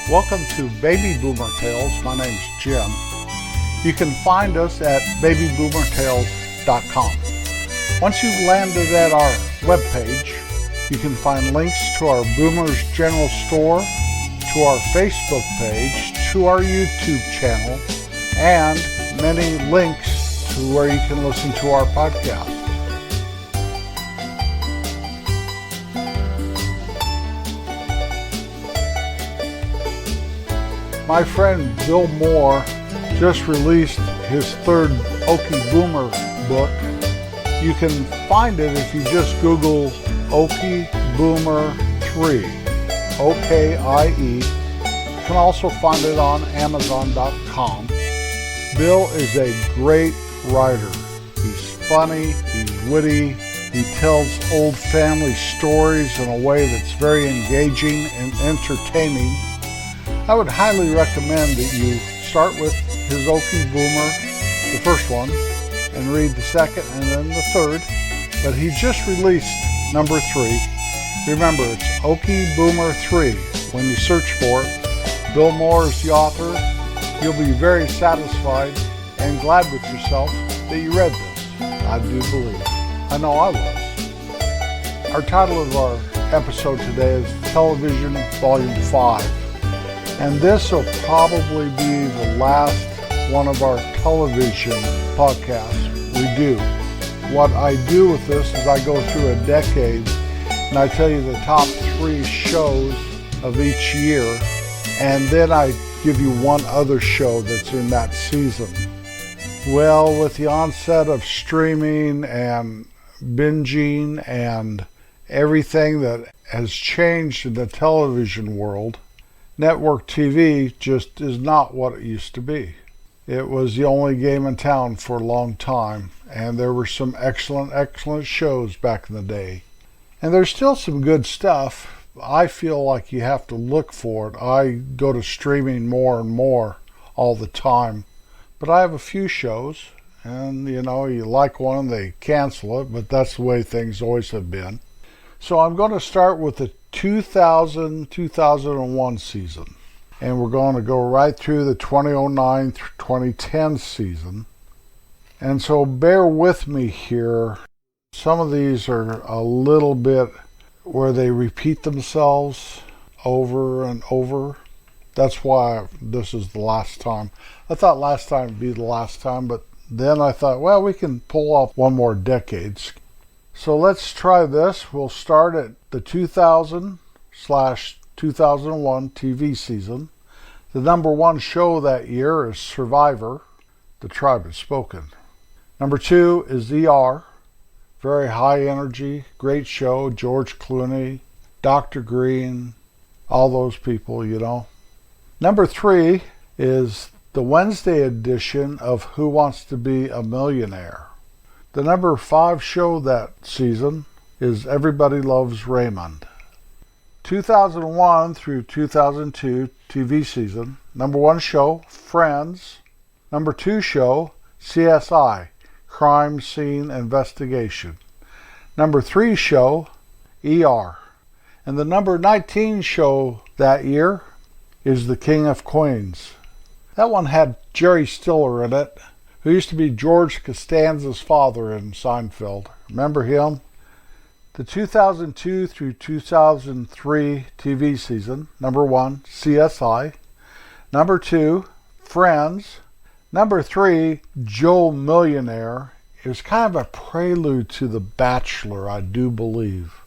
Welcome to Baby Boomer Tales. My name's Jim. You can find us at babyboomertales.com. Once you've landed at our webpage, you can find links to our Boomers General Store, to our Facebook page, to our YouTube channel, and many links to where you can listen to our podcast. My friend Bill Moore just released his third Okie Boomer book. You can find it if you just Google Okie Boomer 3, O-K-I-E. You can also find it on Amazon.com. Bill is a great writer. He's funny, he's witty, he tells old family stories in a way that's very engaging and entertaining. I would highly recommend that you start with his Okie Boomer, the first one, and read the second and then the third. But he just released number 3. Remember, it's Okie Boomer 3. When you search for it, Bill Moore is the author. You'll be very satisfied and glad with yourself that you read this. I do believe. I know I was. Our title of our episode today is Television Volume 5. And this will probably be the last one of our television podcasts we do. What I do with this is I go through a decade and I tell you the top 3 shows of each year, and then I give you one other show that's in that season. Well, with the onset of streaming and binging and everything that has changed in the television world, network TV just is not what it used to be. It was the only game in town for a long time, and there were some excellent shows back in the day. And there's still some good stuff. I feel like you have to look for it. I go to streaming more and more all the time. But I have a few shows, and you like one, they cancel it, but that's the way things always have been. So I'm going to start with the 2000-2001 season. And we're going to go right through the 2009-2010 season. And so bear with me here. Some of these are a little bit where they repeat themselves over and over. That's why this is the last time. I thought last time would be the last time, but then I thought, well, we can pull off one more decade. So let's try this. We'll start at the 2000/2001 TV season. The number 1 show that year is Survivor, The Tribe Has Spoken. Number 2 is ER, very high energy, great show, George Clooney, Dr. Green, all those people, Number 3 is the Wednesday edition of Who Wants to Be a Millionaire. The number 5 show that season is Everybody Loves Raymond. 2001 through 2002 TV season, number 1 show, Friends. Number 2 show, CSI, Crime Scene Investigation. Number 3 show, ER. And the number 19 show that year is The King of Queens. That one had Jerry Stiller in it, who used to be George Costanza's father in Seinfeld. Remember him? The 2002 through 2003 TV season, number 1, CSI. Number 2, Friends. Number 3, Joe Millionaire. It was kind of a prelude to The Bachelor, I do believe.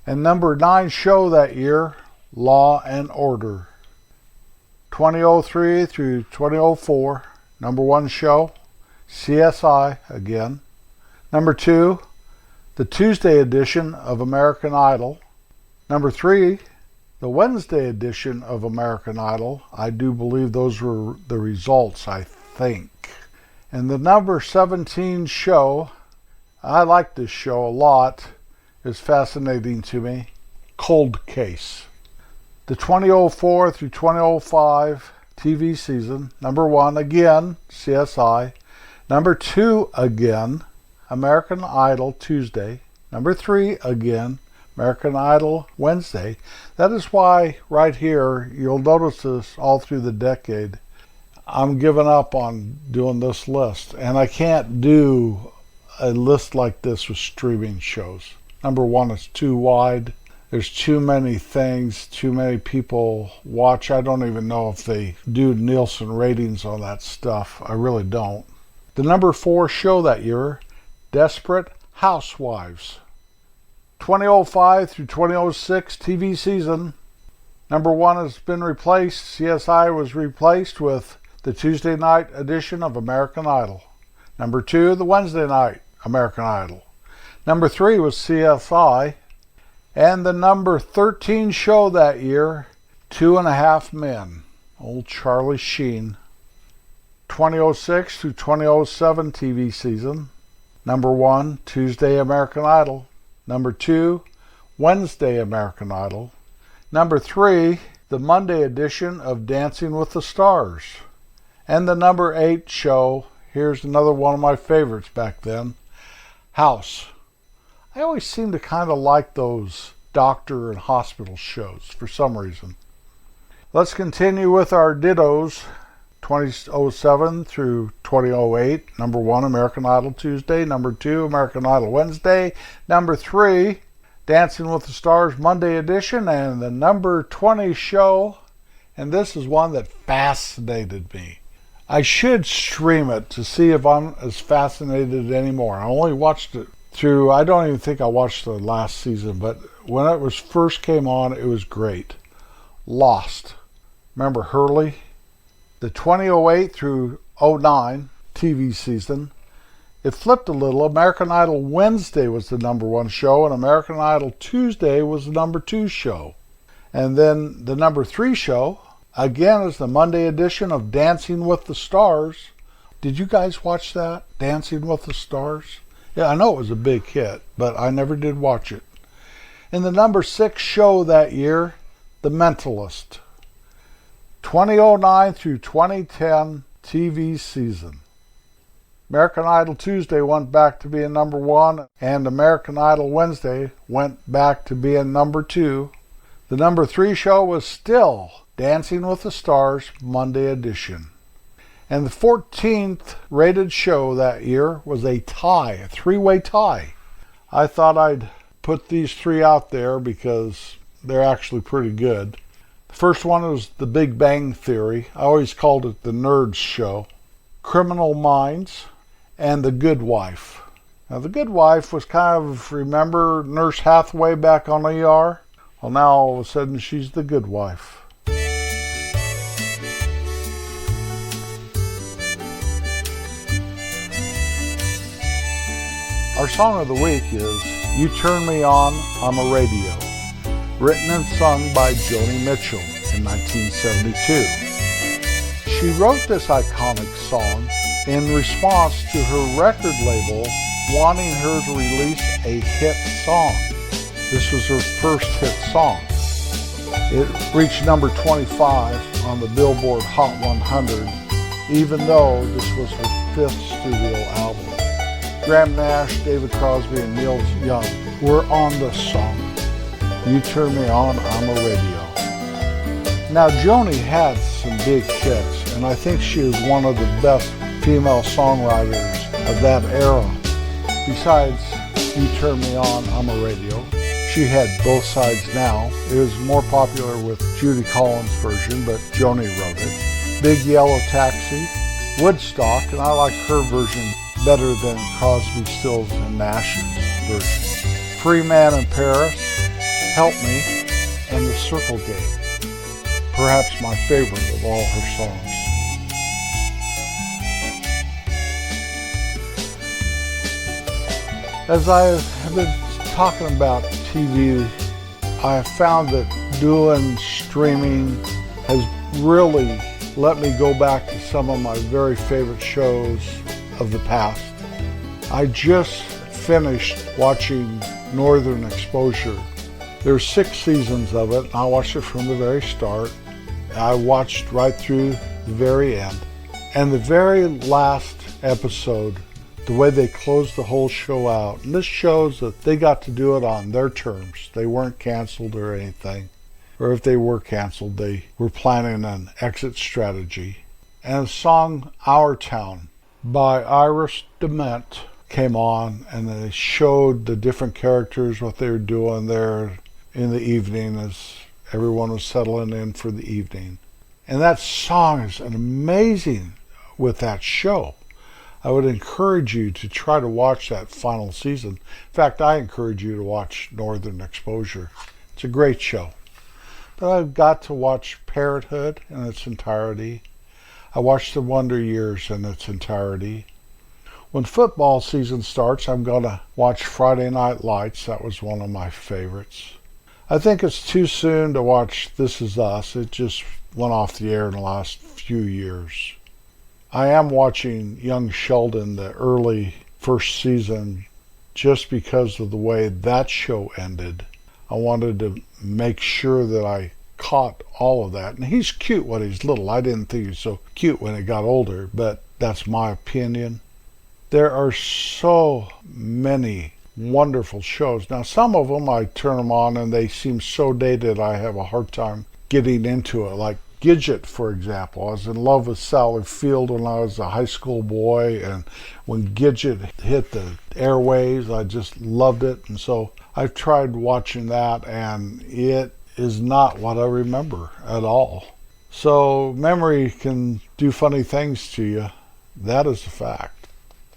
And number 9 show that year, Law and Order. 2003 through 2004, number 1 show, CSI again. Number 2, the Tuesday edition of American Idol. Number 3, the Wednesday edition of American Idol. I do believe those were the results, I think. And the number 17 show, I like this show a lot, it's fascinating to me, Cold Case. The 2004 through 2005 TV season, number 1 again, CSI. Number 2 again, American Idol Tuesday. Number 3 again, American Idol Wednesday. That is why right here, you'll notice this all through the decade, I'm giving up on doing this list. And I can't do a list like this with streaming shows. Number one, it's too wide. There's too many things, too many people watch. I don't even know if they do Nielsen ratings on that stuff. I really don't. The number 4 show that year, Desperate Housewives. 2005 through 2006 TV season. Number 1 has been replaced. CSI was replaced with the Tuesday night edition of American Idol. Number 2, the Wednesday night American Idol. Number 3 was CSI. And the number 13 show that year, 2.5 Men, old Charlie Sheen. 2006 through 2007 TV season. Number 1, Tuesday American Idol. Number 2, Wednesday American Idol. Number 3, the Monday edition of Dancing with the Stars. And the number 8 show, here's another one of my favorites back then, House. I always seem to kind of like those doctor and hospital shows for some reason. Let's continue with our dittos. 2007 through 2008. Number 1, American Idol Tuesday. Number 2, American Idol Wednesday. Number 3, Dancing with the Stars Monday edition. And the number 20 show, and this is one that fascinated me. I should stream it to see if I'm as fascinated anymore. I only watched it through, I don't even think I watched the last season, but when it was first came on, it was great. Lost. Remember Hurley? The 2008 through 09 TV season, it flipped a little. American Idol Wednesday was the number 1 show, and American Idol Tuesday was the number 2 show. And then the number 3 show, again, is the Monday edition of Dancing with the Stars. Did you guys watch that? Dancing with the Stars? Yeah, I know it was a big hit, but I never did watch it. In the number 6 show that year, The Mentalist. 2009 through 2010 TV season. American Idol Tuesday went back to being number 1, and American Idol Wednesday went back to being number 2. The number 3 show was still Dancing with the Stars Monday edition. And the 14th rated show that year was a tie, a 3-way tie. I thought I'd put these 3 out there because they're actually pretty good. The first one was The Big Bang Theory. I always called it the Nerds Show. Criminal Minds and The Good Wife. Now, The Good Wife was kind of, remember Nurse Hathaway back on ER? Well, now all of a sudden she's the good wife. Our song of the week is You Turn Me On, I'm a Radio, written and sung by Joni Mitchell in 1972. She wrote this iconic song in response to her record label wanting her to release a hit song. This was her first hit song. It reached number 25 on the Billboard Hot 100, even though this was her 5th studio album. Graham Nash, David Crosby, and Neil Young were on this song. You Turn Me On, I'm a Radio. Now, Joni had some big hits, and I think she is one of the best female songwriters of that era. Besides You Turn Me On, I'm a Radio, she had Both Sides Now. It was more popular with Judy Collins' version, but Joni wrote it. Big Yellow Taxi, Woodstock, and I like her version better than Crosby, Stills, and Nash's version. Free Man in Paris, Help Me, and The Circle Game. Perhaps my favorite of all her songs. As I have been talking about TV, I have found that doing streaming has really let me go back to some of my very favorite shows of the past. I just finished watching Northern Exposure. There's 6 seasons of it, and I watched it from the very start. I watched right through the very end. And the very last episode the way they closed the whole show out. And this shows that they got to do it on their terms. They weren't canceled or anything. Or if they were canceled, they were planning an exit strategy. And the song Our Town by Iris DeMent came on, and they showed the different characters, what they were doing there in the evening as everyone was settling in for the evening. And that song is amazing with that show. I would encourage you to try to watch that final season. In fact, I encourage you to watch Northern Exposure. It's a great show. But I've got to watch Parenthood in its entirety. I watched The Wonder Years in its entirety. When football season starts, I'm going to watch Friday Night Lights. That was one of my favorites. I think it's too soon to watch This Is Us. It just went off the air in the last few years. I am watching Young Sheldon, the early first season, just because of the way that show ended. I wanted to make sure that I caught all of that. And he's cute when he's little. I didn't think he was so cute when he got older, but that's my opinion. There are so many wonderful shows. Now, some of them I turn them on and they seem so dated I have a hard time getting into it. Like Gidget, for example. I was in love with Sally Field when I was a high school boy, and when Gidget hit the airwaves, I just loved it. And so I've tried watching that, and it is not what I remember at all. So memory can do funny things to you. That is a fact.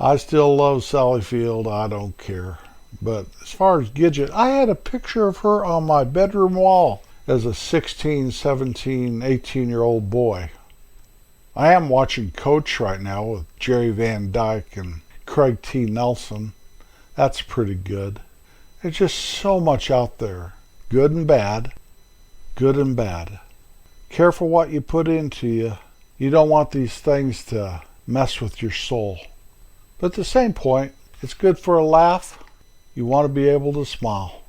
I still love Sally Field. I don't care. But as far as Gidget, I had a picture of her on my bedroom wall as a 16, 17, 18-year-old boy. I am watching Coach right now with Jerry Van Dyke and Craig T. Nelson. That's pretty good. There's just so much out there. Good and bad. Good and bad. Careful what you put into you. You don't want these things to mess with your soul. But at the same point, it's good for a laugh. You want to be able to smile.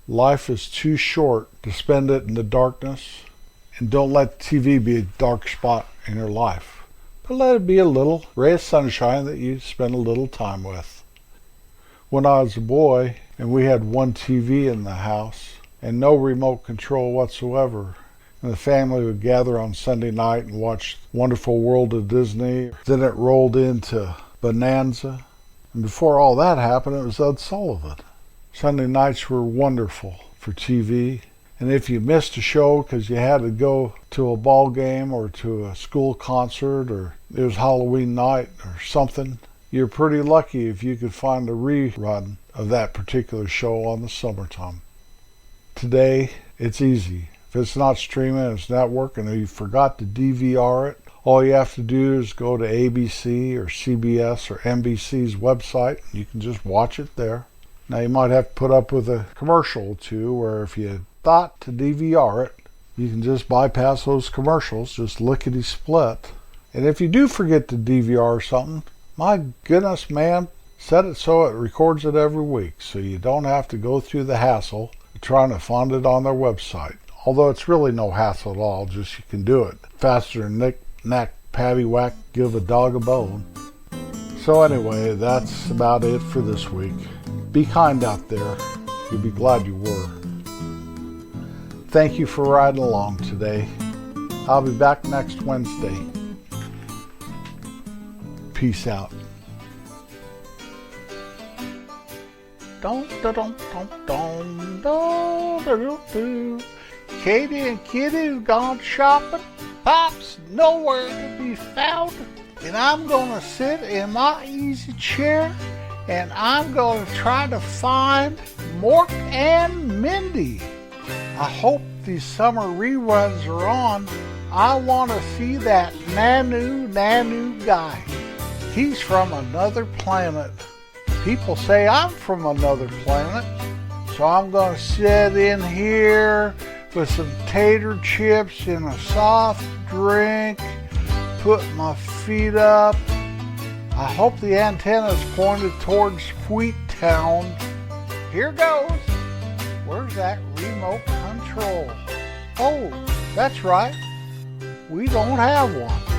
Life is too short to spend it in the darkness, and don't let TV be a dark spot in your life. But let it be a little ray of sunshine that you spend a little time with. When I was a boy, and we had one TV in the house, and no remote control whatsoever, and the family would gather on Sunday night and watch Wonderful World of Disney. Then it rolled into Bonanza. And before all that happened, it was Ed Sullivan. Sunday nights were wonderful for TV. And if you missed a show because you had to go to a ball game or to a school concert, or it was Halloween night or something, you're pretty lucky if you could find a rerun of that particular show on the summertime. Today, it's easy. If it's not streaming, it's not working, or you forgot to DVR it, all you have to do is go to ABC or CBS or NBC's website, and you can just watch it there. Now, you might have to put up with a commercial or two, where if you thought to DVR it, you can just bypass those commercials, just lickety-split. And if you do forget to DVR something, my goodness, man, set it so it records it every week, so you don't have to go through the hassle of trying to find it on their website. Although it's really no hassle at all, just you can do it faster than knick, knack, paddywhack, give a dog a bone. So anyway, that's about it for this week. Be kind out there. You'll be glad you were. Thank you for riding along today. I'll be back next Wednesday. Peace out. Katie and Kitty's gone shopping. Pop's nowhere to be found. And I'm gonna sit in my easy chair and I'm gonna try to find Mork and Mindy. I hope these summer reruns are on. I want to see that Nanu guy. He's from another planet. People say I'm from another planet. So I'm going to sit in here with some tater chips and a soft drink, put my feet up. I hope the antenna's pointed towards Wheat Town. Here goes. Where's that remote control? Oh, that's right. We don't have one.